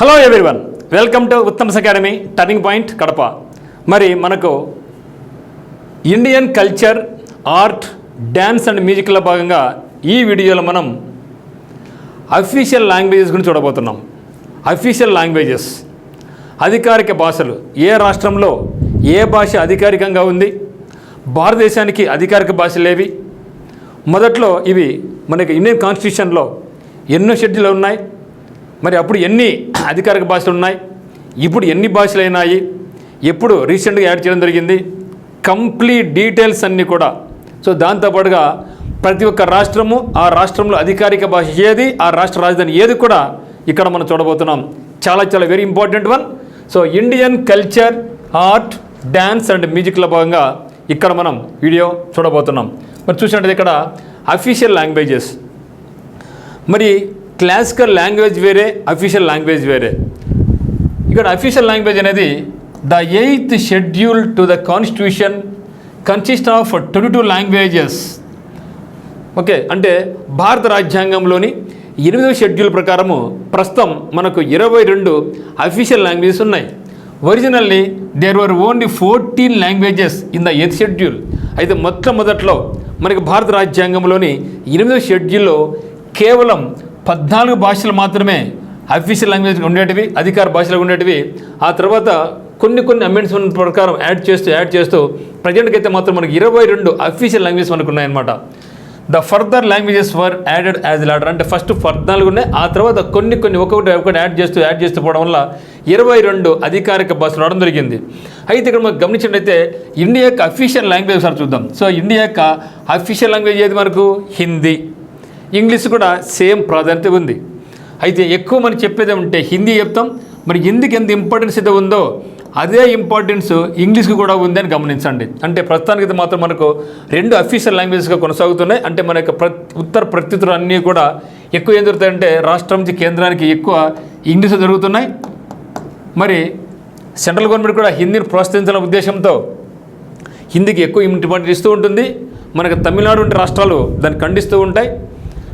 Hello everyone, welcome to Uttam's academy turning point Kadapa. మరి మనకు Indian culture, art, dance and మ్యూజిక్లో భాగంగా ఈ వీడియోలో మనం అఫీషియల్ లాంగ్వేజెస్ గురించి చూడబోతున్నాం. అఫీషియల్ లాంగ్వేజెస్, అధికారిక భాషలు. ఏ రాష్ట్రంలో ఏ భాష అధికారికంగా ఉంది, భారతదేశానికి అధికారిక భాషలు ఏవి, మొదట్లో ఇవి మనకి ఇండియన్ కాన్స్టిట్యూషన్లో ఎన్నో షెడ్యూల్ ఉన్నాయి, మరి అప్పుడు ఎన్ని అధికారిక భాషలు ఉన్నాయి, ఇప్పుడు ఎన్ని భాషలు అయినాయి, ఎప్పుడు రీసెంట్గా యాడ్ చేయడం జరిగింది, కంప్లీట్ డీటెయిల్స్ అన్నీ కూడా. సో దాంతోపాటుగా ప్రతి ఒక్క రాష్ట్రము, ఆ రాష్ట్రంలో అధికారిక భాష ఏది, ఆ రాష్ట్ర రాజధాని ఏది కూడా ఇక్కడ మనం చూడబోతున్నాం. చాలా చాలా very important one. So Indian culture, art, dance and మ్యూజిక్లో భాగంగా ఇక్కడ మనం వీడియో చూడబోతున్నాం. మరి చూసినట్టు ఇక్కడ అఫీషియల్ లాంగ్వేజెస్. మరి క్లాసికల్ లాంగ్వేజ్ వేరే, అఫీషియల్ లాంగ్వేజ్ వేరే. ఇక్కడ అఫీషియల్ లాంగ్వేజ్ అనేది the 8th schedule to the constitution consist of 22 languages. Okay, అంటే భారత రాజ్యాంగంలోని 8వ షెడ్యూల్ ప్రకారము ప్రస్తుతం మనకు 22 అఫీషియల్ లాంగ్వేజెస్ ఉన్నాయి. Originally there were only 14 languages in the 8th schedule. అయితే మొట్టమొదట్లో మనకి భారత రాజ్యాంగంలోని 8వ షెడ్యూల్లో కేవలం 14 భాషలు మాత్రమే అఫీషియల్ లాంగ్వేజ్ ఉండేటివి, అధికార భాషలు ఉండేటివి. ఆ తర్వాత కొన్ని అమెండ్మెంట్ ప్రకారం యాడ్ చేస్తూ ప్రజెంట్కి అయితే మాత్రం మనకి 22 అఫీషియల్ లాంగ్వేజ్ మనకు ఉన్నాయన్నమాట. The further languages were added as ladder. అంటే ఫస్ట్ 14 ఉన్నాయి, ఆ తర్వాత కొన్ని ఒక్కొక్కటి యాడ్ చేస్తూ పోవడం వల్ల 22 అధికారిక భాషలు రావడం జరిగింది. అయితే ఇక్కడ మనకు గమనించినట్లయితే ఇండియా యొక్క అఫీషియల్ లాంగ్వేజ్ సార్ చూద్దాం. సో ఇండియా యొక్క అఫీషియల్ లాంగ్వేజ్ ఏది మనకు? హిందీ. ఇంగ్లీష్ కూడా సేమ్ ప్రాధాన్యత ఉంది. అయితే ఎక్కువ మనం చెప్పేది ఉంటే హిందీ చెప్తాం. మరి హిందీకి ఎంత ఇంపార్టెన్స్ అయితే ఉందో అదే ఇంపార్టెన్స్ ఇంగ్లీష్కి కూడా ఉంది అని గమనించండి. అంటే ప్రస్తుతానికి మాత్రం మనకు 2 అఫీషియల్ లాంగ్వేజ్గా కొనసాగుతున్నాయి. అంటే మన యొక్క ఉత్తర ప్రత్యుత్తరాలు అన్నీ కూడా ఎక్కువ ఏం జరుగుతాయంటే రాష్ట్రం నుంచి కేంద్రానికి ఎక్కువ ఇంగ్లీష్ జరుగుతున్నాయి. మరి సెంట్రల్ గవర్నమెంట్ కూడా హిందీని ప్రోత్సహించాలనే ఉద్దేశంతో హిందీకి ఎక్కువ ఇంపార్టెన్స్ ఇస్తూ ఉంటుంది. మనకు తమిళనాడు వంటి రాష్ట్రాలు దాన్ని ఖండిస్తూ ఉంటాయి.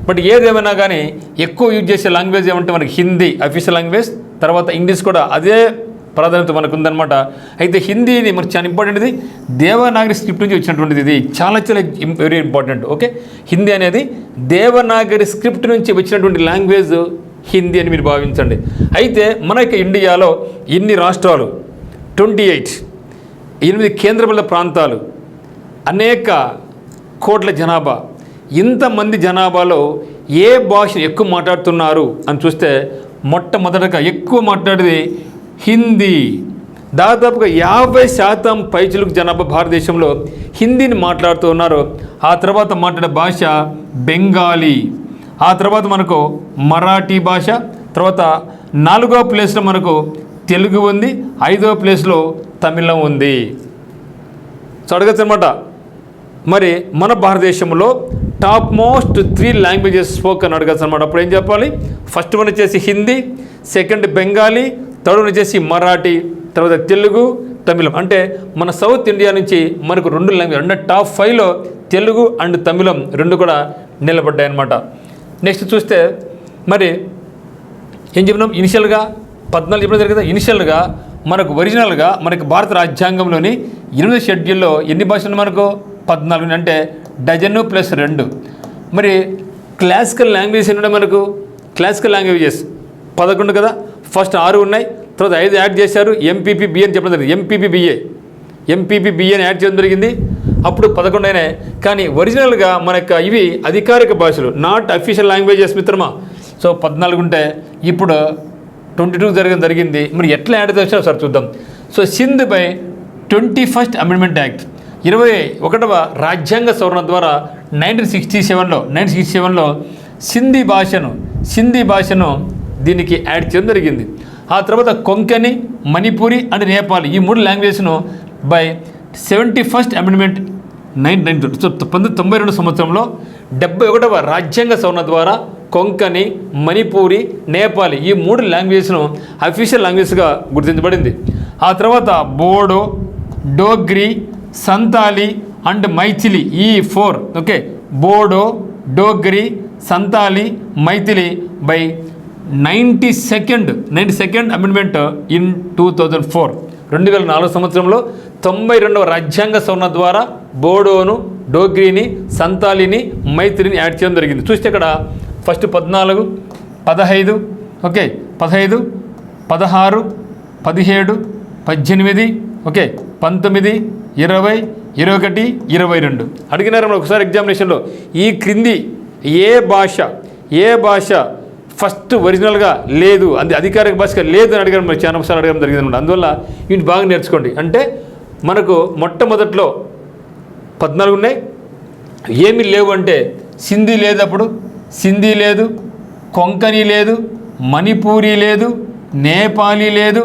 బట్ ఏదేమైనా కానీ ఎక్కువ యూజ్ చేసే లాంగ్వేజ్ ఏమంటే మనకి హిందీ అఫీషియల్ లాంగ్వేజ్, తర్వాత ఇంగ్లీష్ కూడా అదే ప్రాధాన్యత మనకు ఉందన్నమాట. అయితే హిందీని మనకు చాలా ఇంపార్టెంట్. ఇది దేవనాగరి స్క్రిప్ట్ నుంచి వచ్చినటువంటిది. ఇది చాలా వెరీ ఇంపార్టెంట్. ఓకే, హిందీ అనేది దేవనాగరి స్క్రిప్ట్ నుంచి వచ్చినటువంటి లాంగ్వేజ్ హిందీ అని మీరు భావించండి. అయితే మనకి ఇండియాలో ఇన్ని రాష్ట్రాలు, 8 కేంద్రపాలిత ప్రాంతాలు, అనేక కోట్ల జనాభా, ఇంతమంది జనాభాలో ఏ భాష ఎక్కువ మాట్లాడుతున్నారు అని చూస్తే మొట్టమొదటగా ఎక్కువ మాట్లాడేది హిందీ. దాదాపుగా 50% పైచులకు జనాభా భారతదేశంలో హిందీని మాట్లాడుతూ ఉన్నారు. ఆ తర్వాత మాట్లాడే భాష బెంగాలీ, ఆ తర్వాత మనకు మరాఠీ భాష, తర్వాత 4వ ప్లేస్లో మనకు తెలుగు ఉంది, 5వ ప్లేస్లో తమిళం ఉంది. సో అడగచ్చు అనమాట. మరి మన భారతదేశంలో టాప్ మోస్ట్ 3 లాంగ్వేజెస్ స్పోక్ అని అడగచ్చు అనమాట. అప్పుడు ఏం చెప్పాలి? ఫస్ట్ వన్ వచ్చేసి Hindi, second Bengali, third one వచ్చేసి మరాఠీ, తర్వాత తెలుగు, తమిళం. అంటే మన సౌత్ ఇండియా నుంచి మనకు 2 లాంగ్వేజ్ అంటే టాప్ 5లో తెలుగు అండ్ తమిళం 2 కూడా నిలబడ్డాయి అనమాట. నెక్స్ట్ చూస్తే మరి ఏం చెప్పినాం? ఇనిషియల్గా 14 చెప్పడం జరిగింది. ఇనిషియల్గా మనకు ఒరిజినల్గా మనకు భారత రాజ్యాంగంలోని 8వ షెడ్యూల్లో ఎన్ని భాషలు మనకు? 14. అంటే డజన్ ప్లస్ 2. మరి క్లాసికల్ లాంగ్వేజెస్ ఎన్ని మనకు? క్లాసికల్ లాంగ్వేజెస్ 11 కదా. ఫస్ట్ 6 ఉన్నాయి, తర్వాత 5 యాడ్ చేశారు. ఎంపీపీబీ అని చెప్పడం జరిగింది. ఎంపీపీబీ అని యాడ్ చేయడం జరిగింది. అప్పుడు 11 అయినాయి. కానీ ఒరిజినల్గా మన యొక్క ఇవి అధికారిక భాషలు, నాట్ అఫీషియల్ లాంగ్వేజెస్ మిత్రమా. సో 14 ఉంటే ఇప్పుడు 22 జరిగింది. మరి ఎట్లా యాడ్ చేస్తారో సార్ చూద్దాం. So Sindh by 21st amendment act, 21వ రాజ్యాంగ సవరణ ద్వారా 1967లో సింధీ భాషను దీనికి యాడ్ చేయడం జరిగింది. ఆ తర్వాత కొంకణి, మణిపురి అండ్ నేపాలి ఈ 3 లాంగ్వేజ్ను బై 71st అమెండ్మెంట్ 1992 సంవత్సరంలో 71వ రాజ్యాంగ సవరణ ద్వారా కొంకణి, మణిపూరి, నేపాలి ఈ 3 లాంగ్వేజ్ను అఫీషియల్ లాంగ్వేజ్గా గుర్తించబడింది. ఆ తర్వాత బోడో, డోగ్రీ, సంతాలి అండ్ మైథిలి ఈ 4. Okay, Bodo, Dogri, Santali, Maithili by 92nd amendment in 2004 2004 సంవత్సరంలో 92వ రాజ్యాంగ సవరణ ద్వారా బోడోను, డోగ్రీని, సంతాలిని, మైత్రిని యాడ్ చేయడం జరిగింది. చూస్తే ఇక్కడ ఫస్ట్ 14, 15, ఓకే 15, 16, 17, 18, ఓకే 19, 20, 21, 22 అడిగినారు ఒకసారి ఎగ్జామినేషన్లో. ఈ క్రింది ఏ భాష ఫస్ట్ ఒరిజినల్గా లేదు, అది అధికారిక భాషగా లేదు అని అడగడం మరి చాలా సార్లు అడగడం జరిగింది అనమాట. అందువల్ల వీటి బాగా నేర్చుకోండి. అంటే మనకు మొట్టమొదట్లో 14 ఉన్నాయి. ఏమీ లేవు అంటే సింధీ లేదు, అప్పుడు సింధీ లేదు, కొంకణి లేదు, మణిపూరి లేదు, నేపాలీ లేదు,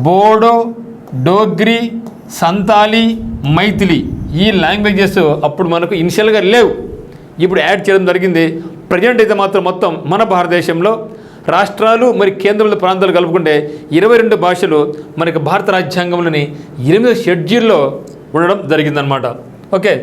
బోడో, డోగ్రీ, సంతాలి, మైథిలి ఈ లాంగ్వేజెస్ అప్పుడు మనకు ఇనిషియల్గా లేవు. ఇప్పుడు యాడ్ చేయడం జరిగింది. ప్రజెంట్ అయితే మాత్రం మొత్తం మన భారతదేశంలో రాష్ట్రాలు మరి కేంద్రపాలిత ప్రాంతాలు కలుపుకుంటే 22 భాషలు మనకి భారత రాజ్యాంగంలోని 8వ షెడ్యూల్లో ఉండడం జరిగిందనమాట. ఓకే,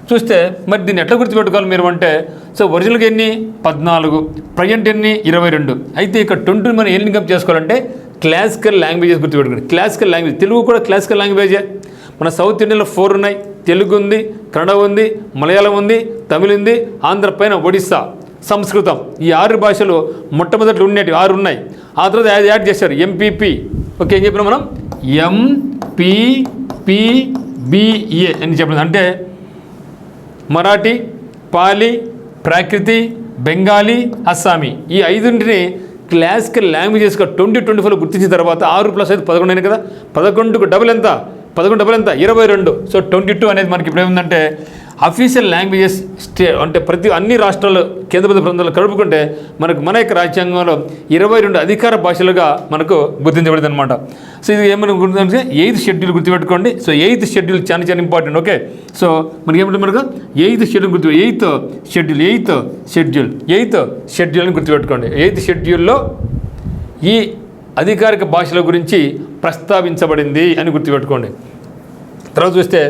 చూస్తే మరి దీన్ని ఎట్లా గుర్తుపెట్టుకోవాలి మీరు అంటే, సో ఒరిజినల్గా ఎన్ని 14, ప్రజెంట్ ఎన్ని 22. అయితే ఇక్కడ 20 మనం ఏం లింకప్ చేసుకోవాలంటే క్లాసికల్ లాంగ్వేజెస్ గుర్తుపెట్టుకోండి. క్లాసికల్ లాంగ్వేజ్, తెలుగు కూడా క్లాసికల్ లాంగ్వేజే. మన సౌత్ ఇండియన్లో 4 ఉన్నాయి. తెలుగు ఉంది, కన్నడ ఉంది, మలయాళం ఉంది, తమిళ ఉంది, ఆంధ్ర పైన ఒడిస్సా, సంస్కృతం. ఈ 6 భాషలు మొట్టమొదటి ఉండేవి 6 ఉన్నాయి. ఆ తర్వాత యాడ్ చేశారు ఎంపీపీ. ఓకే, ఏం చెప్పినా మనం ఎంపీపీబీఏ అని చెప్పినది. అంటే మరాఠీ, పాలి, ప్రాకృతి, బెంగాలీ, అస్సామీ ఈ 5ంటిని క్లాసికల్ లాంగ్వేజెస్గా 2024 గుర్తించిన తర్వాత 6 + 5 11 అయినాయి కదా. 11కు డబుల్ ఎంత? 11 డబుల్ ఎంత? 22. సో 22 అనేది మనకి ఇప్పుడు ఏముందంటే అఫీషియల్ లాంగ్వేజెస్ అంటే అన్ని రాష్ట్రాలు కేంద్రపాలిత ప్రాంతాలు కలుపుకుంటే మన యొక్క రాజ్యాంగంలో 22 అధికార భాషలుగా మనకు గుర్తించబడింది అనమాట. సో ఇది ఏమైనా గుర్తుంటే 8th షెడ్యూల్ గుర్తుపెట్టుకోండి. సో 8th షెడ్యూల్ చాలా ఇంపార్టెంట్. ఓకే, సో మనకి ఏమంటే మనకు 8th షెడ్యూల్ 8th షెడ్యూల్ని గుర్తుపెట్టుకోండి. 8th షెడ్యూల్లో ఈ అధికారిక భాషల గురించి ప్రస్తావించబడింది అని గుర్తుపెట్టుకోండి. తర్వాత చూస్తే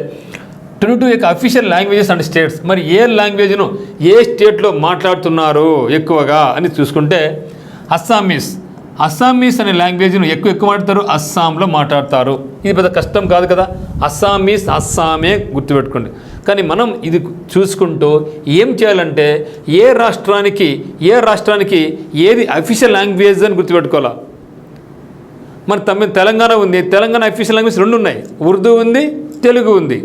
22 యొక్క అఫీషియల్ లాంగ్వేజెస్ అండ్ స్టేట్స్. మరి ఏ లాంగ్వేజ్ను ఏ స్టేట్లో మాట్లాడుతున్నారు ఎక్కువగా అని చూసుకుంటే అస్సామీస్ అనే లాంగ్వేజ్ను ఎక్కువ మాట్లాడతారు, అస్సాంలో మాట్లాడతారు. ఇది పెద్ద కష్టం కాదు కదా. అస్సామే గుర్తుపెట్టుకోండి. కానీ మనం ఇది చూసుకుంటూ ఏం చేయాలంటే ఏ రాష్ట్రానికి ఏది అఫీషియల్ లాంగ్వేజ్ అని గుర్తుపెట్టుకోవాలా. మన తెలంగాణ ఉంది, తెలంగాణ అఫీషియల్ లాంగ్వేజ్ 2 ఉన్నాయి, ఉర్దూ ఉంది, తెలుగు ఉంది.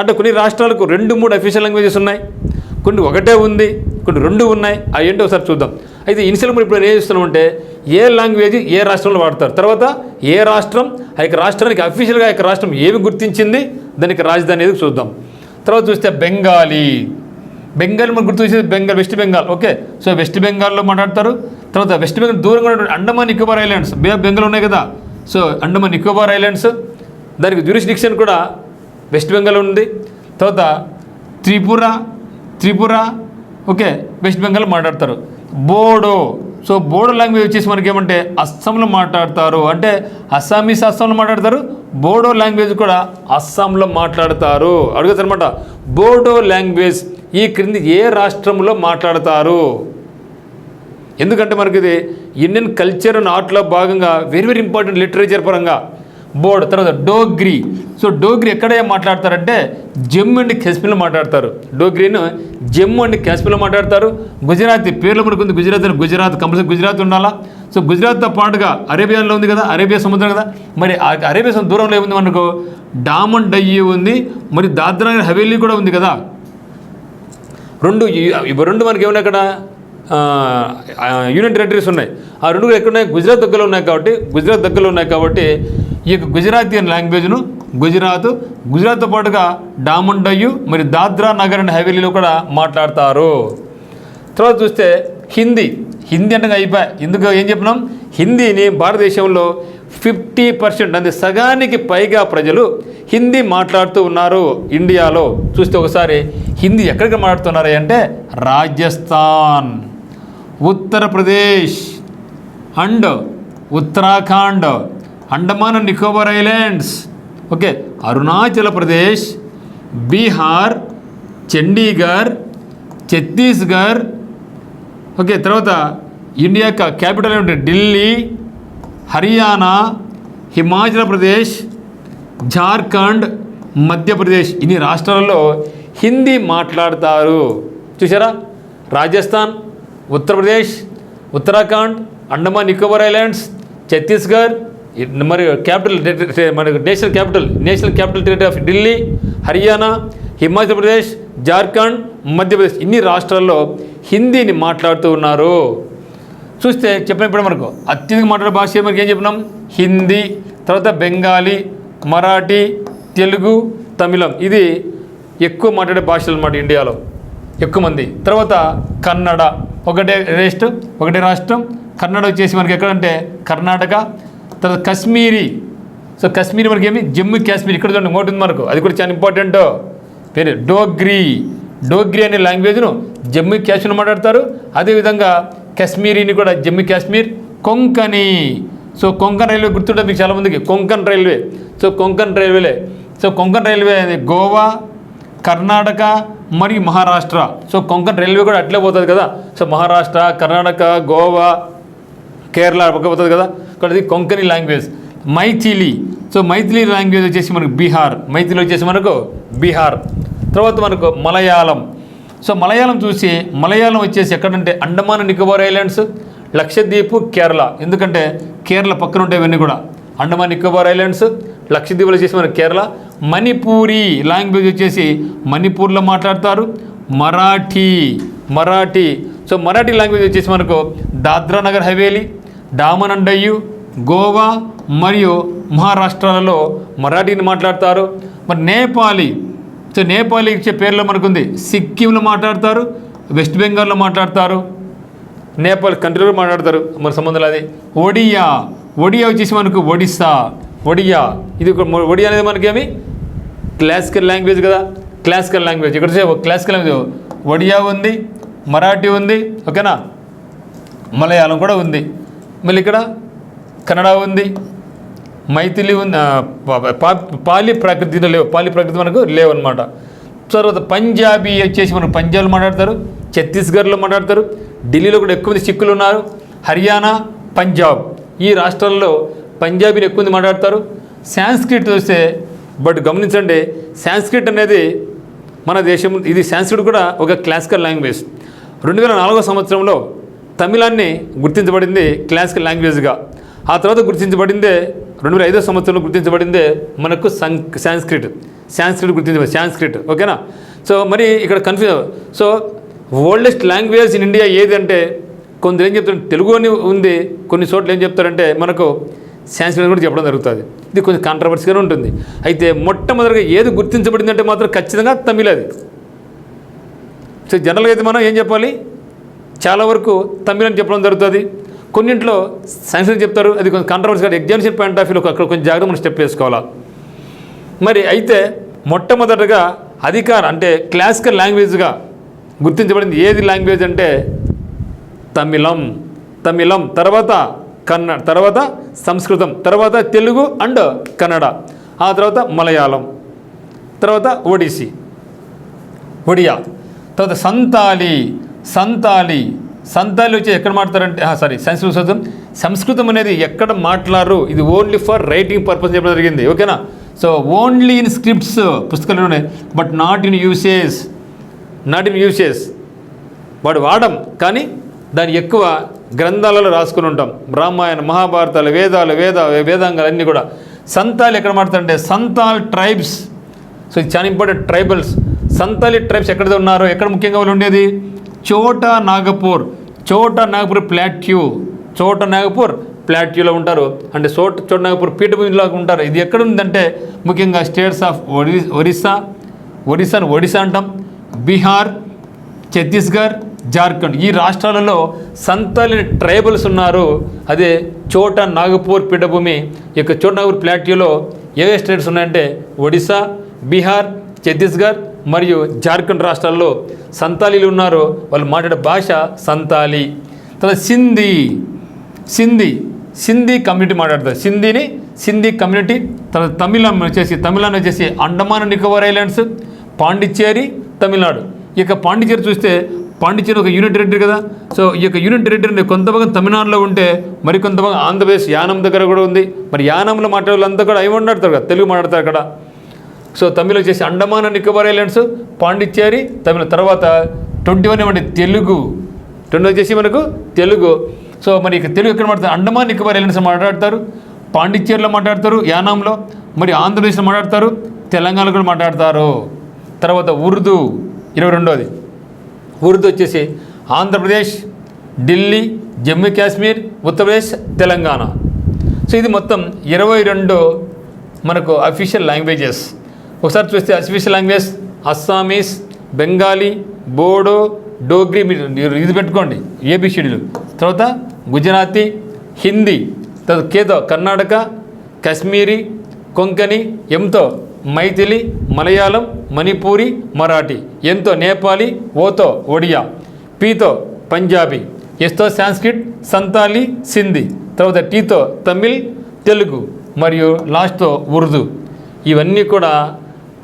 అంటే కొన్ని రాష్ట్రాలకు 2-3 అఫీషియల్ లాంగ్వేజెస్ ఉన్నాయి, కొన్ని ఒకటే ఉంది, కొన్ని 2 ఉన్నాయి. అవి ఏంటో ఒకసారి చూద్దాం. అయితే ఇనిషియల్ మనం ఇప్పుడు ఏం చేస్తున్నామంటే ఏ లాంగ్వేజ్ ఏ రాష్ట్రంలో వాడతారు, తర్వాత ఏ రాష్ట్రం ఆ యొక్క రాష్ట్రానికి అఫీషియల్గా ఆ యొక్క రాష్ట్రం ఏమి గుర్తించింది, దానికి రాజధాని అనేది చూద్దాం. తర్వాత చూస్తే బెంగాలీ మనం గుర్తు వచ్చేది వెస్ట్ బెంగాల్. ఓకే, సో వెస్ట్ బెంగాల్లో మాట్లాడతారు. తర్వాత వెస్ట్ బెంగాల్ దూరంగా ఉన్న Andaman Nicobar islands, bay of Bengal ఉన్నాయి కదా. సో అండమాన్ నికోబార్ ఐలాండ్స్, దానికి జ్యూరిస్డిక్షన్ కూడా వెస్ట్ బెంగాల్ ఉంది. తర్వాత త్రిపుర ఓకే వెస్ట్ బెంగాల్ మాట్లాడతారు. బోడో, సో బోడో లాంగ్వేజ్ వచ్చేసి మనకి ఏమంటే అస్సాంలో మాట్లాడతారు. అంటే అస్సామీస్ అస్సాంలో మాట్లాడతారు, బోడో లాంగ్వేజ్ కూడా అస్సాంలో మాట్లాడతారు. అడుగుతారు అనమాట, బోడో లాంగ్వేజ్ ఈ క్రింది ఏ రాష్ట్రంలో మాట్లాడతారు? ఎందుకంటే మనకి ఇది ఇండియన్ కల్చర్ అండ్ ఆర్ట్లో భాగంగా వెరీ ఇంపార్టెంట్ లిటరేచర్ పరంగా. బోర్డ్ తర్వాత డోగ్రీ. సో డోగ్రీ ఎక్కడ మాట్లాడతారంటే జమ్మూ అండ్ కాశ్మీర్లో మాట్లాడతారు. డోగ్రీను జమ్మూ అండ్ కాశ్మీర్లో మాట్లాడతారు. గుజరాతీ పేర్లు మనకు ఉంది, గుజరాత్ కంపల్సరీ గుజరాత్ ఉండాలా. సో గుజరాత్తో పాటుగా అరేబియాలో ఉంది కదా, అరేబియా సముద్రం కదా. మరి అరేబియా సముద్రం దూరంలో ఏముంది మనకు? డామన్ డయ్యీ ఉంది, మరి దాద్రా నగర్ హవేలీ కూడా ఉంది కదా. రెండు మనకి ఏమన్నా అక్కడ యూనియన్ టెరిటరీస్ ఉన్నాయి. ఆ 2 ఎక్కడ ఉన్నాయి? గుజరాత్ దగ్గరలో ఉన్నాయి కాబట్టి ఈ యొక్క గుజరాతీ లాంగ్వేజ్ను గుజరాత్తో పాటుగా డామన్ డయ్యూ మరి దాద్రా నగర్ అండ్ హవేలీలో కూడా మాట్లాడతారు. తర్వాత చూస్తే హిందీ అంటే అయిపోయి. ఎందుకు ఏం చెప్పినాం? హిందీని భారతదేశంలో 50% అంటే సగానికి పైగా ప్రజలు హిందీ మాట్లాడుతూ ఉన్నారు ఇండియాలో. చూస్తే ఒకసారి హిందీ ఎక్కడికి మాట్లాడుతున్నారు అంటే Rajasthan, Uttar Pradesh and Uttarakhand, Andaman and Nicobar islands, okay Arunachal Pradesh, Bihar, Chandigarh, Chhattisgarh, okay తర్వాత ఇండియా యొక్క క్యాపిటల్ ఏమిటి? ఢిల్లీ, హర్యానా, హిమాచల్ ప్రదేశ్, జార్ఖండ్, మధ్యప్రదేశ్ ఇన్ని రాష్ట్రాలలో హిందీ మాట్లాడతారు. చూసారా? రాజస్థాన్, ఉత్తరప్రదేశ్, ఉత్తరాఖండ్, అండమాన్ నికోబార్ ఐలాండ్స్, ఛత్తీస్గఢ్, మరియు మన national capital territory of Delhi, Haryana, Himachal Pradesh, Jharkhand, Madhya Pradesh ఇన్ని రాష్ట్రాల్లో హిందీని మాట్లాడుతూ ఉన్నారు. చూస్తే చెప్పినప్పుడు మనకు అత్యధిక మాట్లాడే భాష మనకి ఏం చెప్పినాం? హిందీ, తర్వాత బెంగాలీ, మరాఠీ, తెలుగు, తమిళం ఇది ఎక్కువ మాట్లాడే భాషలు అన్నమాట ఇండియాలో ఎక్కువ మంది. తర్వాత కన్నడ ఒకటే రాష్ట్రం కన్నడ వచ్చేసి మనకి ఎక్కడంటే కర్ణాటక. తర్వాత కశ్మీరీ, సో కశ్మీరీ మనకి ఏమి? జమ్మూ కాశ్మీర్ ఇక్కడ చూడండి ఒకటి ఉంది మనకు, అది కూడా చాలా ఇంపార్టెంట్. పేరు డోగ్రీ అనే లాంగ్వేజ్ను జమ్మూ కాశ్మీర్ మాట్లాడతారు. అదేవిధంగా కశ్మీరీని కూడా జమ్మూ కాశ్మీర్. కొంకణి, సో కొంకణ్ రైల్వే గుర్తుంటుంది మీకు చాలామందికి, Konkan railway. So Konkan railway Goa, Karnataka మరియు మహారాష్ట్ర. సో కొంకణ్ రైల్వే కూడా అట్లే పోతుంది కదా. సో మహారాష్ట్ర, కర్ణాటక, గోవా, కేరళ పక్క పోతుంది కదా. ఇక్కడ అది కొంకణి లాంగ్వేజ్. మైథిలి లాంగ్వేజ్ వచ్చేసి మనకు బీహార్. తర్వాత మనకు మలయాళం. సో మలయాళం వచ్చేసి ఎక్కడంటే అండమాన్ నికోబార్ ఐలాండ్స్, లక్షద్వీప్, కేరళ. ఎందుకంటే కేరళ పక్కన ఉంటాయి ఇవన్నీ కూడా. అండమాన్ నికోబార్ ఐలాండ్స్, లక్షద్వీపులు వచ్చేసి మనకు కేరళ. మణిపూరి లాంగ్వేజ్ వచ్చేసి మణిపూర్లో మాట్లాడతారు. మరాఠీ. సో మరాఠీ లాంగ్వేజ్ వచ్చేసి మనకు దాద్రా నగర్ హవేలీ, డామన్ అండ్ డయ్యూ, గోవా మరియు మహారాష్ట్రాలలో మరాఠీని మాట్లాడతారు. మరి నేపాలీ ఇచ్చే పేర్లో మనకుంది. సిక్కింలో మాట్లాడతారు, వెస్ట్ బెంగాల్లో మాట్లాడతారు, నేపాల్ కంట్రీలో మాట్లాడతారు. మన సంబంధాలు అది. ఒడియా వచ్చేసి మనకు ఒడిస్సా. ఇది ఒడియా అనేది మనకేమి? క్లాసికల్ లాంగ్వేజ్ కదా. ఇక్కడ క్లాసికల్ లాంగ్వేజ్ ఒడియా ఉంది, మరాఠీ ఉంది, ఓకేనా. మలయాళం కూడా ఉంది. మళ్ళీ ఇక్కడ కన్నడ ఉంది, మైథిలి ఉంది. పాలి ప్రాకృతి మనకు లేవన్నమాట. తర్వాత పంజాబీ వచ్చేసి మనకు పంజాబ్లో మాట్లాడతారు, ఛత్తీస్గఢ్లో మాట్లాడతారు, ఢిల్లీలో కూడా ఎక్కువ మంది సిక్కులు ఉన్నారు. హర్యానా, పంజాబ్ ఈ రాష్ట్రాల్లో పంజాబీని ఎక్కువ మంది మాట్లాడతారు. సాంస్క్రిట్ చూస్తే గమనించండి, సాంస్క్రిట్ అనేది మన దేశం, ఇది సాంస్క్రిట్ కూడా ఒక క్లాసికల్ లాంగ్వేజ్. 2004 సంవత్సరంలో తమిళాన్ని గుర్తించబడింది క్లాసికల్ లాంగ్వేజ్గా. ఆ తర్వాత గుర్తించబడిందే 2005 సంవత్సరంలో గుర్తించబడిందే మనకు సాంస్క్రిట్ గుర్తించబడింది. ఓకేనా. సో మరి ఇక్కడ confuse. So oldest language in India ఏది అంటే కొందరు ఏం చెప్తారు తెలుగు అని ఉంది, కొన్ని చోట్ల ఏం చెప్తారంటే మనకు సాంస్క్రిట్ కూడా చెప్పడం జరుగుతుంది. ఇది కొంచెం కాంట్రవర్సీగానే ఉంటుంది. అయితే మొట్టమొదటిగా ఏది గుర్తించబడింది అంటే మాత్రం ఖచ్చితంగా తమిళ అది. సో జనరల్గా అయితే మనం ఏం చెప్పాలి? చాలా వరకు తమిళ అని చెప్పడం జరుగుతుంది. కొన్నింట్లో సాంస్క్రిట్ చెప్తారు, అది కొంచెం కాంట్రవర్సీగా ఎగ్జామినేషన్ పాయింట్ ఆఫ్ వ్యూలో అక్కడ కొంచెం జాగ్రత్త మనం స్టెప్ వేసుకోవాలా. మరి అయితే మొట్టమొదటిగా అంటే క్లాసికల్ లాంగ్వేజ్గా గుర్తించబడింది ఏది లాంగ్వేజ్ అంటే తమిళం, తర్వాత కన్నడ, తర్వాత సంస్కృతం, తర్వాత తెలుగు అండ్ కన్నడ, ఆ తర్వాత మలయాళం, తర్వాత ఒడియా, తర్వాత సంతాలి వచ్చి ఎక్కడ మాట్లాడతారంటే సంస్కృతం అనేది ఎక్కడ మాట్లాడరు, ఇది ఓన్లీ ఫర్ రైటింగ్ పర్పస్ చెప్పడం జరిగింది. ఓకేనా. సో ఓన్లీ ఇన్ స్క్రిప్ట్స్ పుస్తకాలు ఉన్నాయి, బట్ నాట్ ఇన్ యూసేజ్. వాడు వాడం కానీ దాన్ని ఎక్కువ గ్రంథాలలో రాసుకుని ఉంటాం. రామాయణ, మహాభారతాలు, వేదాంగాలు అన్నీ కూడా. సంతాలి ఎక్కడ మాట్లాడతారంటే సంతాల్ ట్రైబ్స్. సో ఇది చాలా ఇంపార్టెంట్. ట్రైబల్స్, సంతాలి ట్రైబ్స్ ఎక్కడ ఉన్నారో, ఎక్కడ ముఖ్యంగా వాళ్ళు ఉండేది? చోటా నాగపూర్ ప్లాట్యూలో ఉంటారు. అంటే చోటా నాగపూర్ పీఠభూమిలో ఉంటారు. ఇది ఎక్కడ ఉందంటే ముఖ్యంగా స్టేట్స్ ఆఫ్ ఒడిస్సా అంటాం, బీహార్, ఛత్తీస్గఢ్, జార్ఖండ్ ఈ రాష్ట్రాలలో సంతాలి ట్రైబల్స్ ఉన్నారు. అదే చోటా నాగపూర్ పీఠభూమి. ఈ యొక్క చోటా నాగపూర్ ప్లాట్యూలో ఏ స్టేట్స్ ఉన్నాయంటే ఒడిస్సా, బీహార్, ఛత్తీస్గఢ్ మరియు జార్ఖండ్ రాష్ట్రాల్లో సంతాలీలు ఉన్నారు. వాళ్ళు మాట్లాడే భాష సంతాలి. తర్వాత సింధీ కమ్యూనిటీ మాట్లాడతారు. సింధీ కమ్యూనిటీ. తర్వాత తమిళనాడు వచ్చేసి అండమాన్ నికోబార్ ఐలాండ్స్, పాండిచ్చేరి, తమిళనాడు. ఇక పాండిచ్చేరి చూస్తే పాండిచ్చేరి ఒక యూనిట్ టెరిటరీ కదా. సో ఈ యొక్క యూనిట్ టెరిటరీ కొంత భాగం తమిళనాడులో ఉంటే మరి కొంత భాగం ఆంధ్రప్రదేశ్ యానం దగ్గర కూడా ఉంది. మరి యానంలో మాట్లాడే వాళ్ళంతా కూడా ఏమి మాట్లాడతారు కదా, తెలుగు మాట్లాడతారు అక్కడ. సో తమిళ్ వచ్చేసి అండమాన్ అండ్ నికోబార్ ఐలాండ్స్, పాండిచ్చేరి తమిళ. తర్వాత 21 ఏమంటే తెలుగు, 20 వచ్చేసి మనకు తెలుగు. సో మరి ఇక తెలుగు ఎక్కడ మాట్లాడతారు, అండమాన్ నికోబార్ ఐలాండ్స్ మాట్లాడతారు, పాండిచ్చేరిలో మాట్లాడతారు, యానాంలో, మరి ఆంధ్రప్రదేశ్లో మాట్లాడతారు, తెలంగాణలో కూడా మాట్లాడతారు. తర్వాత ఉర్దూ 22ది. ఉర్దూ వచ్చేసి ఆంధ్రప్రదేశ్, ఢిల్లీ, జమ్మూ కాశ్మీర్, ఉత్తరప్రదేశ్, తెలంగాణ. సో ఇది మొత్తం 22 మనకు అఫీషియల్ లాంగ్వేజెస్. ఒకసారి చూస్తే official language Assamese, Bengali, Bodo, Dogri, మీరు ఇది పెట్టుకోండి ఏబిసిడీలు. తర్వాత గుజరాతీ, హిందీ, తర్వాత కేతో కర్ణాటక, కాశ్మీరీ, కొంకణి, ఎంతో మైథిలి, మలయాళం, మణిపూరి, మరాఠీ, ఎంతో నేపాలీ, ఓతో ఒడియా, పీతో పంజాబీ, ఎస్తో సాంస్క్రిట్, సంతాలీ, సింధీ, తర్వాత టీతో తమిళ్, తెలుగు, మరియు లాస్ట్తో ఉర్దూ. ఇవన్నీ కూడా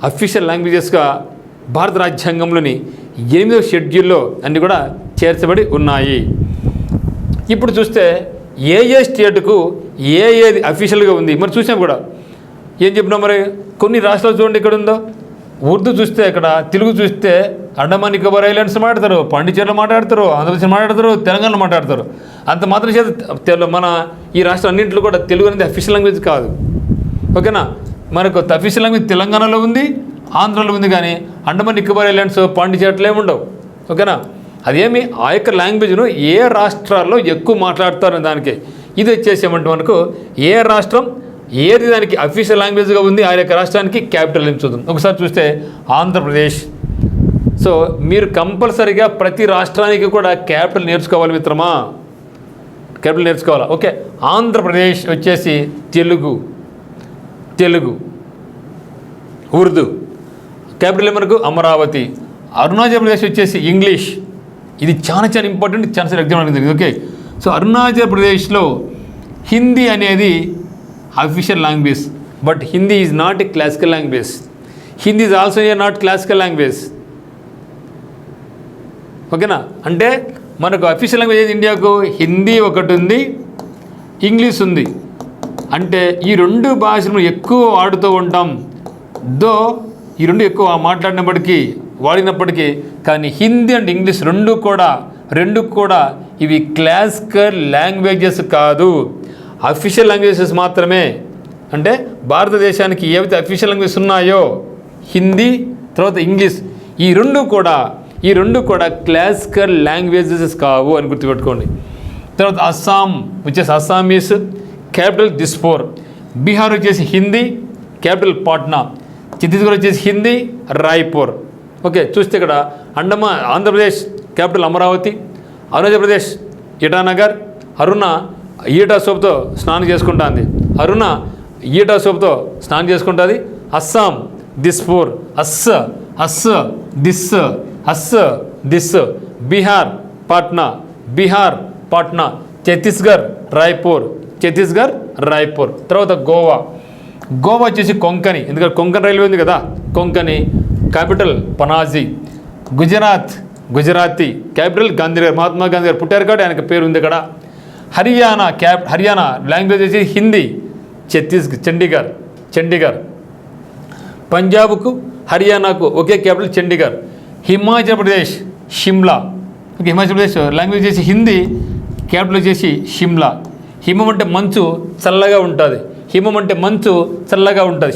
అఫీషియల్ లాంగ్వేజెస్గా భారత రాజ్యాంగంలోని 8వ షెడ్యూల్లో అన్నీ కూడా చేర్చబడి ఉన్నాయి. ఇప్పుడు చూస్తే ఏ స్టేటుకు ఏది అఫీషియల్గా ఉంది మరి చూసాం కూడా. ఏం చెప్పినాం మరి, కొన్ని రాష్ట్రాలు చూడండి ఇక్కడ ఉందో. ఉర్దూ చూస్తే ఇక్కడ, తెలుగు చూస్తే అండమాన్ నికోబార్ ఐలాండ్స్ మాట్లాడతారు, పాండిచ్చేరిలో మాట్లాడతారు, ఆంధ్రప్రదేశ్ మాట్లాడతారు, తెలంగాణలో మాట్లాడతారు. అంత మాత్రం చేత మన ఈ రాష్ట్రం అన్నింటిలో కూడా తెలుగు అనేది అఫీషియల్ లాంగ్వేజ్ కాదు. ఓకేనా, మనకు అఫీషియల్ లాంగ్వేజ్ తెలంగాణలో ఉంది, ఆంధ్రలో ఉంది, కానీ అండమాన్ నికోబార్ ఐలాండ్స్, పాండిచ్చేరిలో ఏమి ఉండవు. ఓకేనా, అదేమి ఆ యొక్క లాంగ్వేజ్ను ఏ రాష్ట్రాల్లో ఎక్కువ మాట్లాడతారని దానికి ఇది వచ్చేసి ఏమంటే మనకు ఏ రాష్ట్రం ఏది దానికి అఫీషియల్ లాంగ్వేజ్గా ఉంది ఆ యొక్క రాష్ట్రానికి క్యాపిటల్ ఏం చూద్దాం. ఒకసారి చూస్తే ఆంధ్రప్రదేశ్. సో మీరు కంపల్సరీగా ప్రతి రాష్ట్రానికి కూడా క్యాపిటల్ నేర్చుకోవాలి మిత్రమా, క్యాపిటల్ నేర్చుకోవాలి. ఓకే, ఆంధ్రప్రదేశ్ వచ్చేసి తెలుగు, ఉర్దూ, క్యాపిటల్ మనకు అమరావతి. అరుణాచల్ ప్రదేశ్ వచ్చేసి ఇంగ్లీష్. ఇది చాలా ఇంపార్టెంట్, చాలా ఎగ్జామ్ జరిగింది. ఓకే, సో అరుణాచల్ ప్రదేశ్లో హిందీ అనేది official language, but Hindi is not a classical language. Hindi is also a not classical language. ఓకేనా, అంటే మనకు అఫీషియల్ లాంగ్వేజ్ ఇండియాకు హిందీ ఒకటి ఉంది, ఇంగ్లీష్ ఉంది. అంటే ఈ 2 భాషలను ఎక్కువ వాడుతూ ఉంటాం. దో ఈ 2 ఎక్కువ మాట్లాడినప్పటికీ వాడినప్పటికీ, కానీ హిందీ అండ్ ఇంగ్లీష్ రెండు కూడా ఇవి క్లాసికల్ లాంగ్వేజెస్ కాదు, అఫీషియల్ లాంగ్వేజెస్ మాత్రమే. అంటే భారతదేశానికి ఏవైతే అఫీషియల్ లాంగ్వేజెస్ ఉన్నాయో హిందీ, తర్వాత ఇంగ్లీష్, ఈ రెండు కూడా క్లాసికల్ లాంగ్వేజెస్ కావు అని గుర్తుపెట్టుకోండి. తర్వాత అస్సాం వచ్చేసి అస్సామీస్, క్యాపిటల్ దిస్పూర్. బీహార్ వచ్చేసి హిందీ, క్యాపిటల్ పాట్నా. ఛత్తీస్గఢ్ వచ్చేసి హిందీ, రాయ్పూర్. ఓకే, చూస్తే ఇక్కడ ఆంధ్రప్రదేశ్ క్యాపిటల్ అమరావతి, అరుణాచల్ ప్రదేశ్ ఇటానగర్. అరుణ ఈటా సోప్తో స్నానం చేసుకుంటుంది, అస్సాం దిస్పూర్, దిస్. బీహార్ పాట్నా, ఛత్తీస్గఢ్ రాయ్పూర్. తర్వాత గోవా వచ్చేసి కొంకణి, ఎందుకంటే కొంకణ్ రైల్వే ఉంది కదా, కొంకణి, క్యాపిటల్ పనాజీ. గుజరాతీ, క్యాపిటల్ గాంధీనగర్, మహాత్మా గాంధీ గారు పుట్టారు కాబట్టి ఆయనకు పేరు ఉంది ఇక్కడ. హర్యానా లాంగ్వేజ్ వచ్చి హిందీ, చండీగఢ్. పంజాబ్కు హర్యానాకు ఒకే క్యాపిటల్ చండీగఢ్. హిమాచల్ ప్రదేశ్ షిమ్లా. హిమాచల్ ప్రదేశ్ లాంగ్వేజ్ చేసి హిందీ, క్యాపిటల్ వచ్చేసి షిమ్లా. హిమం అంటే మంచు చల్లగా ఉంటుంది,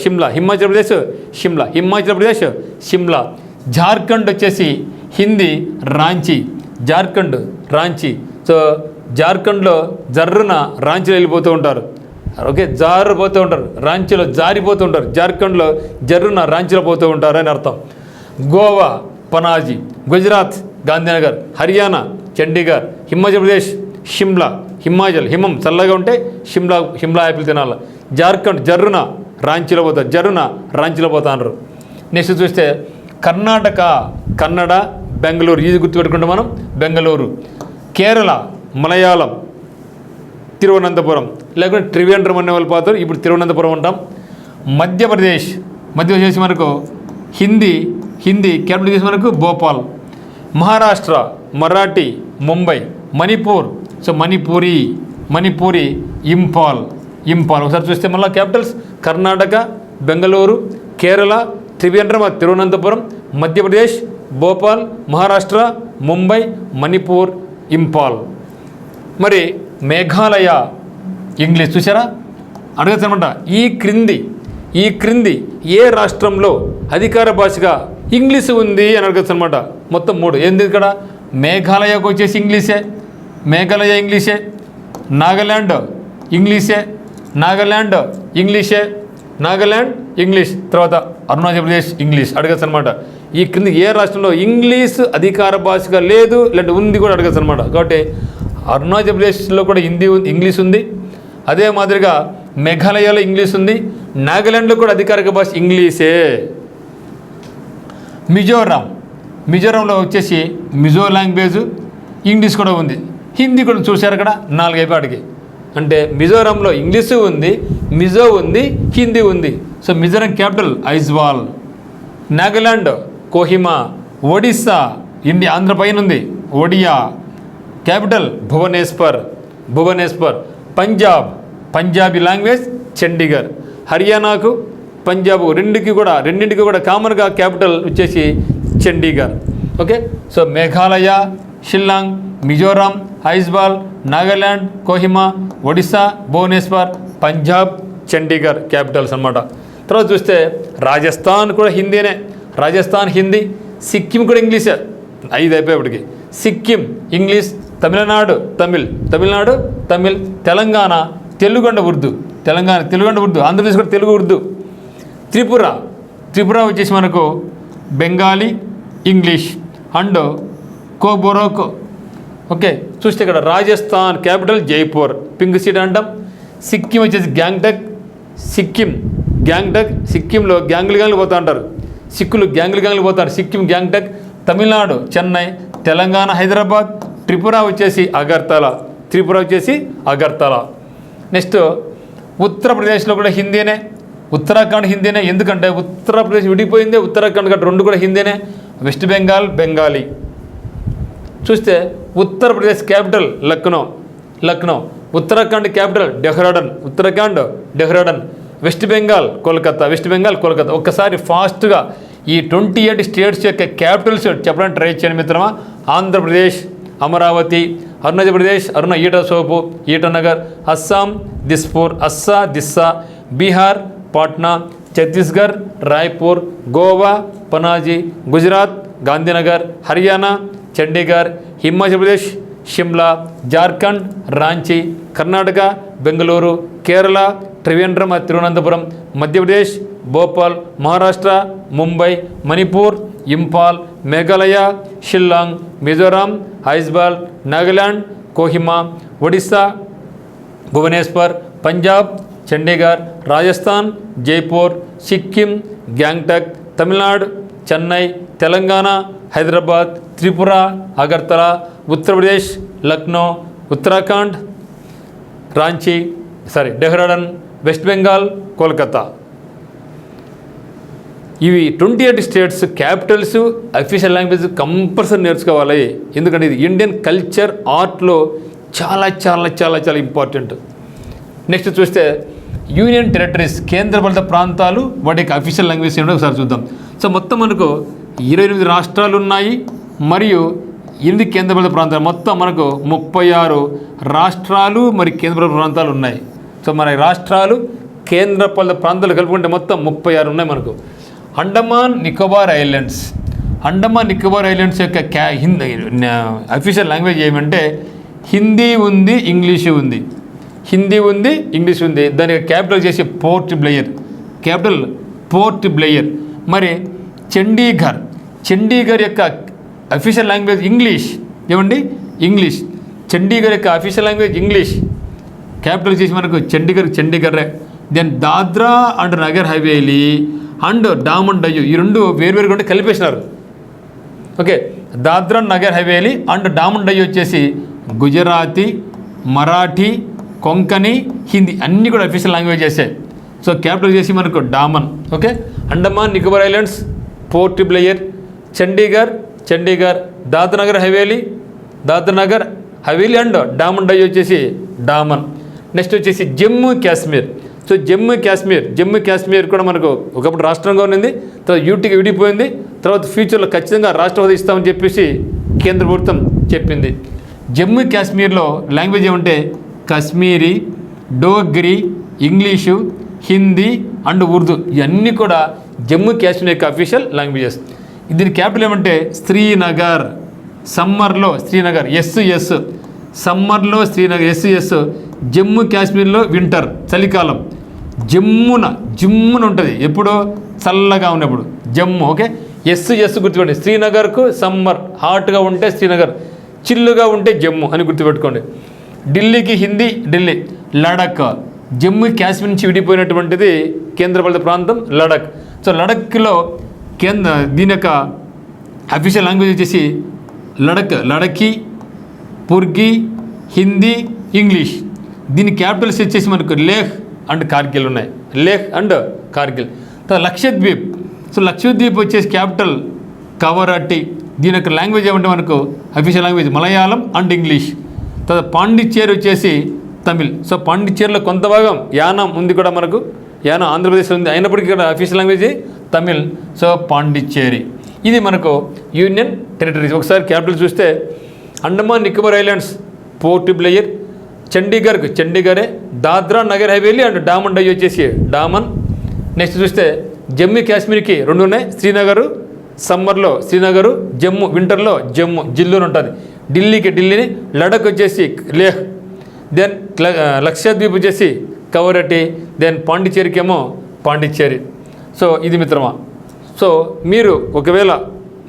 షిమ్లా. హిమాచల్ ప్రదేశ్ షిమ్లా. జార్ఖండ్ వచ్చేసి హిందీ, రాంచీ. సో జార్ఖండ్లో జర్రున రాంచీలో వెళ్ళిపోతూ ఉంటారు. ఓకే, జారిపోతూ ఉంటారు, రాంచీలో జారిపోతూ ఉంటారు, జార్ఖండ్లో జర్రున రాంచీలో పోతూ ఉంటారు అని అర్థం. గోవా పనాజీ, గుజరాత్ గాంధీనగర్, హర్యానా చండీగఢ్, హిమాచల్ ప్రదేశ్ షిమ్లా. హిమం చల్లగా ఉంటే షిమ్లా యాపిల్ తినాలి. జార్ఖండ్ జర్రున రాంచీలో పోతారు. నెక్స్ట్ చూస్తే కర్ణాటక కన్నడ, బెంగళూరు. ఇది గుర్తుపెట్టుకుంటాం మనం, బెంగళూరు. కేరళ మలయాళం, తిరువనంతపురం, లేకుంటే త్రివేంద్రం అనే వాళ్ళు పోతారు, ఇప్పుడు తిరువనంతపురం ఉంటాం. మధ్యప్రదేశ్ మనకు హిందీ, క్యాపిటల్ చేసి మనకు భోపాల్. మరాఠీ ముంబై, మణిపూర్ సో మణిపూరి ఇంపాల్ ఒకసారి చూస్తే మళ్ళీ క్యాపిటల్స్ కర్ణాటక బెంగళూరు, కేరళ త్రివేంద్రం తిరువనంతపురం, మధ్యప్రదేశ్ భోపాల్, మహారాష్ట్ర ముంబై, మణిపూర్ ఇంపాల్. మరి మేఘాలయ ఇంగ్లీష్ చూసారా అడగచ్చు అనమాట. ఈ క్రింది ఏ రాష్ట్రంలో అధికార భాషగా ఇంగ్లీష్ ఉంది అని అడగచ్చు అనమాట. మొత్తం 3 ఏంది ఇక్కడ మేఘాలయకు వచ్చేసి ఇంగ్లీషే, మేఘాలయ ఇంగ్లీషే, నాగాల్యాండ్ ఇంగ్లీష్, తర్వాత అరుణాచల్ ప్రదేశ్ ఇంగ్లీష్ అడగచ్చు అనమాట. ఈ క్రింది ఏ రాష్ట్రంలో ఇంగ్లీష్ అధికార భాషగా లేదు లేదంటే ఉంది కూడా అడగచ్చు అనమాట. కాబట్టి అరుణాచల్ ప్రదేశ్లో కూడా ఇంగ్లీష్ ఉంది, అదే మాదిరిగా మేఘాలయలో ఇంగ్లీష్ ఉంది, నాగాల్యాండ్లో కూడా అధికారిక భాష ఇంగ్లీషే. మిజోరాంలో వచ్చేసి మిజో లాంగ్వేజ్ ఇంగ్లీష్ కూడా ఉంది, హిందీ కూడా చూశారు అక్కడ 4 అయిపోయాడికి. అంటే మిజోరాంలో ఇంగ్లీషు ఉంది, మిజో ఉంది, హిందీ ఉంది. So Mizoram capital Aizawl, Nagaland Kohima, Odisha India Andhra పైన ఉంది ఒడియా, క్యాపిటల్ భువనేశ్వర్, పంజాబీ లాంగ్వేజ్ చండీగఢ్, హర్యానాకు పంజాబ్ రెండింటికి కూడా కామన్గా క్యాపిటల్ వచ్చేసి Chandigarh. Okay, so Meghalaya, Shillong, Mizoram, Aizawl, Nagaland, Kohima, Odisha, Bhubaneswar, Punjab, Chandigarh capitals అనమాట. తర్వాత చూస్తే రాజస్థాన్ కూడా హిందీనే, రాజస్థాన్ హిందీ, సిక్కిం కూడా ఇంగ్లీషే 5 అయిపోయేప్పటికి, సిక్కిం ఇంగ్లీష్, తమిళనాడు తమిళ్, తెలంగాణ తెలుగు అండ్ ఉర్దూ, ఆంధ్రప్రదేశ్ కూడా తెలుగు ఉర్దూ, త్రిపుర వచ్చేసి మనకు బెంగాలీ ఇంగ్లీష్ అండ్ కోబోరోకో. ఓకే, చూస్తే ఇక్కడ Rajasthan capital Jaipur, pink city అంటాం. సిక్కిం వచ్చేసి గ్యాంగ్టక్, సిక్కింలో గ్యాంగ్లు పోతూ ఉంటారు, సిక్కులు గ్యాంగ్లు పోతారు, సిక్కిం గ్యాంగ్టక్. తమిళనాడు చెన్నై, తెలంగాణ హైదరాబాద్, త్రిపుర వచ్చేసి అగర్తల. నెక్స్ట్ ఉత్తరప్రదేశ్లో కూడా హిందీనే, ఉత్తరాఖండ్ హిందీనే, ఎందుకంటే ఉత్తరప్రదేశ్ విడిపోయిందే, ఉత్తరాఖండ్ గట్రా 2 కూడా హిందీనే. వెస్ట్ బెంగాల్ బెంగాలీ. చూస్తే Uttar Pradesh capital Lucknow, Uttarakhand capital Dehradun, West Bengal Kolkata. ఒక్కసారి ఫాస్ట్గా ఈ 28 స్టేట్స్ యొక్క క్యాపిటల్స్ చెప్పడానికి ట్రై చేయండి మిత్రమా. ఆంధ్రప్రదేశ్ అమరావతి, అరుణాచల్ ప్రదేశ్ ఈటానగర్, అస్సాం దిస్సా, బీహార్ పాట్నా, ఛత్తీస్గఢ్ రాయ్పూర్, గోవా పనాజీ, గుజరాత్ గాంధీనగర్, హర్యానా చండీగఢ్, హిమాచల్ ప్రదేశ్ షిమ్లా, జార్ఖండ్ రాంచీ, కర్ణాటక బెంగళూరు, కేరళ త్రివేంద్రం తిరువనంతపురం, మధ్యప్రదేశ్ భోపాల్, మహారాష్ట్ర ముంబై, మణిపూర్ ఇంపాల్, మేఘాలయ షిల్లాంగ్, మిజోరాం ఐజ్వాల్, నాగాల్యాండ్ కోహిమా, ఒడిస్సా భువనేశ్వర్, పంజాబ్ చండీగఢ్, రాజస్థాన్ జైపూర్, సిక్కిం గ్యాంగ్టక్, తమిళనాడు చెన్నై, తెలంగాణ హైదరాబాద్, త్రిపుర అగర్తల, ఉత్తరప్రదేశ్ లక్నో, ఉత్తరాఖండ్ డెహ్రాడన్, వెస్ట్ బెంగాల్ కోల్కతా. ఇవి 28 states Capitals official language compulsory నేర్చుకోవాలి. ఎందుకంటే ఇది ఇండియన్ కల్చర్ ఆర్ట్లో చాలా చాలా చాలా చాలా ఇంపార్టెంట్. నెక్స్ట్ చూస్తే యూనియన్ టెరిటరీస్ కేంద్రపాలిత ప్రాంతాలు వాటి యొక్క అఫీషియల్ లాంగ్వేజ్ ఏంటో ఒకసారి చూద్దాం. సో మొత్తం మనకు 28 రాష్ట్రాలు ఉన్నాయి మరియు 8 కేంద్రపాలిత ప్రాంతాలు, మొత్తం మనకు 36 రాష్ట్రాలు మరి కేంద్రపాలిత ప్రాంతాలు ఉన్నాయి. సో మన రాష్ట్రాలు కేంద్రపాలిత ప్రాంతాలు కలుపుకుంటే మొత్తం 36 ఉన్నాయి మనకు. అండమాన్ నికోబార్ ఐలాండ్స్ యొక్క అఫీషియల్ లాంగ్వేజ్ ఏమంటే హిందీ ఉంది, ఇంగ్లీషు ఉంది. దానికి క్యాపిటల్ చేసి పోర్ట్ బ్లెయర్. మరి చండీగఢ్ యొక్క అఫీషియల్ లాంగ్వేజ్ ఇంగ్లీష్. చండీగఢ్ యొక్క అఫీషియల్ లాంగ్వేజ్ ఇంగ్లీష్, క్యాపిటల్ చేసి మనకు Chandigarh. Then Dadra and Nagar Haveli and Daman Diu, ఈ 2 వేరువేరుగా ఉంటే కలిపేసినారు. ఓకే, దాద్రా నగర్ హవేలీ అండ్ డామన్ డయ్యూ వచ్చేసి గుజరాతీ, మరాఠీ, కొంకణి, హిందీ అన్నీ కూడా అఫీషియల్ లాంగ్వేజ్ చేసాయి. సో క్యాపిటల్ చేసి మనకు Daman. Okay, Andaman Nicobar islands Port Blair, Chandigarh, Dadra Nagar Haveli Dadra Nagar Haveli and Daman Diu వచ్చేసి డామన్. నెక్స్ట్ వచ్చేసి జమ్మూ కాశ్మీర్. సో జమ్మూ కాశ్మీర్ కూడా మనకు ఒకప్పుడు రాష్ట్రంగా ఉన్నది, తర్వాత యూటీకి విడిపోయింది, తర్వాత ఫ్యూచర్లో ఖచ్చితంగా రాష్ట్ర హోదా ఇస్తామని చెప్పేసి కేంద్ర ప్రభుత్వం చెప్పింది. జమ్మూ కాశ్మీర్లో లాంగ్వేజ్ ఏమంటే కాశ్మీరీ, డోగ్రీ, ఇంగ్లీషు, హిందీ అండ్ ఉర్దూ ఇవన్నీ కూడా జమ్మూ కాశ్మీర్ యొక్క అఫీషియల్ లాంగ్వేజెస్. దీని క్యాపిటల్ ఏమంటే శ్రీనగర్. సమ్మర్లో శ్రీనగర్ ఎస్ సమ్మర్లో శ్రీనగర్ ఎస్. జమ్మూ కాశ్మీర్లో వింటర్ చలికాలం. జిమ్మున ఉంటుంది ఎప్పుడో చల్లగా ఉన్నప్పుడు జమ్మూ. ఓకే, ఎస్ గుర్తుపెట్టండి. శ్రీనగర్కు సమ్మర్ హాట్గా ఉంటే శ్రీనగర్, చిల్లుగా ఉంటే జమ్మూ అని గుర్తుపెట్టుకోండి. ఢిల్లీకి హిందీ ఢిల్లీ. లడక్ జమ్మూ కాశ్మీర్ నుంచి విడిపోయినటువంటిది కేంద్రపాలిత ప్రాంతం లడక్. సో లడఖ్లో దీని యొక్క అఫీషియల్ లాంగ్వేజ్ వచ్చేసి లడఖీ, పుర్గి, హిందీ, ఇంగ్లీష్. దీని క్యాపిటల్స్ వచ్చేసి మనకు లేహ్ అండ్ కార్గిల్ ఉన్నాయి. లేహ్ అండ్ కార్గిల్. తర్వాత లక్షద్వీప్. సో లక్షద్వీప్ వచ్చేసి క్యాపిటల్ కవరట్టి. దీని యొక్క లాంగ్వేజ్ ఏమంటే మనకు official language Malayalam and English. తర్వాత పాండిచ్చేరి వచ్చేసి తమిళ్. సో పాండిచ్చేరిలో కొంత భాగం యానం ఉంది కూడా మనకు, యానం ఆంధ్రప్రదేశ్లో ఉంది, అయినప్పటికీ ఇక్కడ official language Tamil. So Pondicherry ఇది మనకు యూనియన్ టెరిటరీస్. ఒకసారి క్యాపిటల్ చూస్తే Andaman Nicobar islands Port Blair, చండీగఢే, దాద్రా నగర్ హవేలీ అండ్ డామన్ డై వచ్చేసి డామన్. నెక్స్ట్ చూస్తే జమ్మూ కాశ్మీర్కి 2 ఉన్నాయి, శ్రీనగరు సమ్మర్లో శ్రీనగరు, జమ్మూ వింటర్లో జమ్మూ జిల్లుని ఉంటుంది. ఢిల్లీని, లడక్ వచ్చేసి లేహ్, దెన్ లక్షద్వీప్ వచ్చేసి కవరట్టి, దెన్ పాండిచ్చేరికి ఏమో పాండిచ్చేరి. సో ఇది మిత్రమా. సో మీరు ఒకవేళ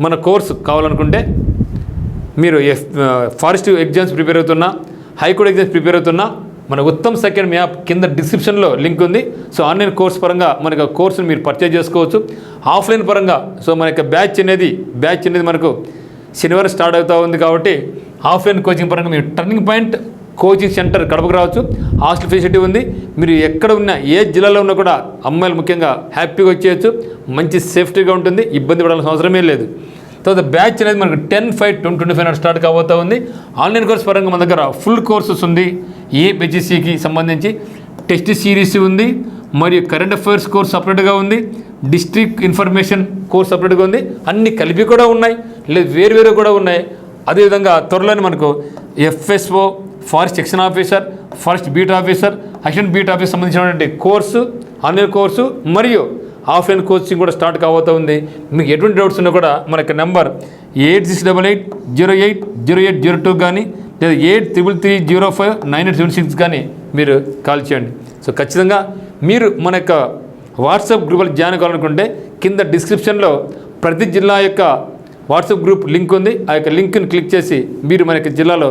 మన కోర్సు కావాలనుకుంటే మీరు ఫారెస్ట్ ఎగ్జామ్స్ ప్రిపేర్ అవుతున్నా, హైకోర్టు ఎగ్జామ్స్ ప్రిపేర్ అవుతున్నా, మన ఉత్తమ్ అకాడమీ యాప్ కింద డిస్క్రిప్షన్లో లింక్ ఉంది. సో ఆన్లైన్ కోర్స్ పరంగా మనకు కోర్సును మీరు పర్చేజ్ చేసుకోవచ్చు. ఆఫ్లైన్ పరంగా సో మన యొక్క బ్యాచ్ అనేది మనకు శనివారం స్టార్ట్ అవుతూ ఉంది కాబట్టి ఆఫ్లైన్ కోచింగ్ పరంగా మీరు టర్నింగ్ పాయింట్ కోచింగ్ సెంటర్ కడపకు రావచ్చు. హాస్టల్ ఫెసిలిటీ ఉంది. మీరు ఎక్కడ ఉన్నా, ఏ జిల్లాలో ఉన్నా కూడా అమ్మాయిలు ముఖ్యంగా హ్యాపీగా వచ్చేయచ్చు. మంచి సేఫ్టీగా ఉంటుంది, ఇబ్బంది పడాల్సిన అవసరమే లేదు. తర్వాత బ్యాచ్ అనేది మనకు 10/5/2025 స్టార్ట్ కాబోతూ ఉంది. ఆన్లైన్ కోర్స్ పరంగా మన దగ్గర ఫుల్ కోర్సెస్ ఉంది. ఏపీజీసీకి సంబంధించి టెస్ట్ సిరీస్ ఉంది, మరియు కరెంట్ అఫైర్స్ కోర్స్ సపరేట్గా ఉంది, డిస్ట్రిక్ట్ ఇన్ఫర్మేషన్ కోర్స్ సపరేట్గా ఉంది. అన్ని కలిపి కూడా ఉన్నాయి, లేదు వేరు కూడా ఉన్నాయి. అదేవిధంగా త్వరలోనే మనకు FSO, forest section officer, forest beat officer, assistant beat officer సంబంధించినటువంటి కోర్సు, ఆన్లైన్ కోర్సు మరియు ఆఫ్లైన్ కోచింగ్ కూడా స్టార్ట్ కాబోతూ ఉంది. మీకు ఎటువంటి డౌట్స్ ఉన్నా కూడా మన యొక్క నెంబర్ 8688080802 కానీ లేదా 83305986 కానీ మీరు కాల్ చేయండి. సో ఖచ్చితంగా మీరు మన యొక్క వాట్సాప్ గ్రూపులో జాయిన్ కావాలనుకుంటే కింద డిస్క్రిప్షన్లో ప్రతి జిల్లా యొక్క వాట్సాప్ గ్రూప్ లింక్ ఉంది. ఆ యొక్క లింక్ని క్లిక్ చేసి మీరు మన యొక్క జిల్లాలో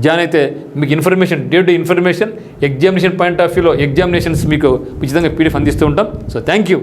జాయిన్ అయితే మీకు information, day to information, examination point of వ్యూలో ఎగ్జామినేషన్స్ మీకు ఉచితంగా పీడిఎఫ్ అందిస్తూ ఉంటాం. So thank you.